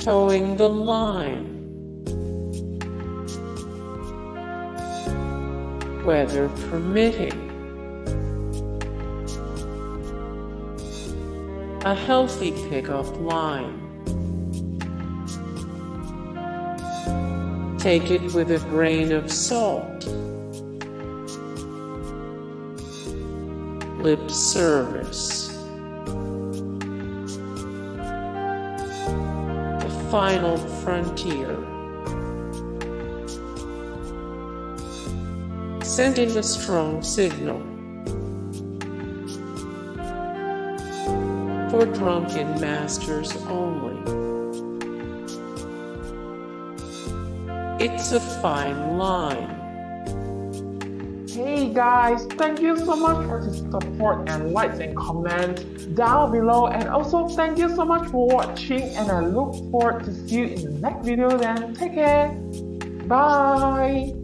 Towing the line. Weather permitting. A healthy pickup line. Take it with a grain of salt. Lip service. The final frontier. Sending a strong signal. For drunken masters only. It's a fine line. Hey guys, thank you so much for the support and likes and comments down below, and also thank you so much for watching, and I look forward to see you in the next video. Then take care. Bye.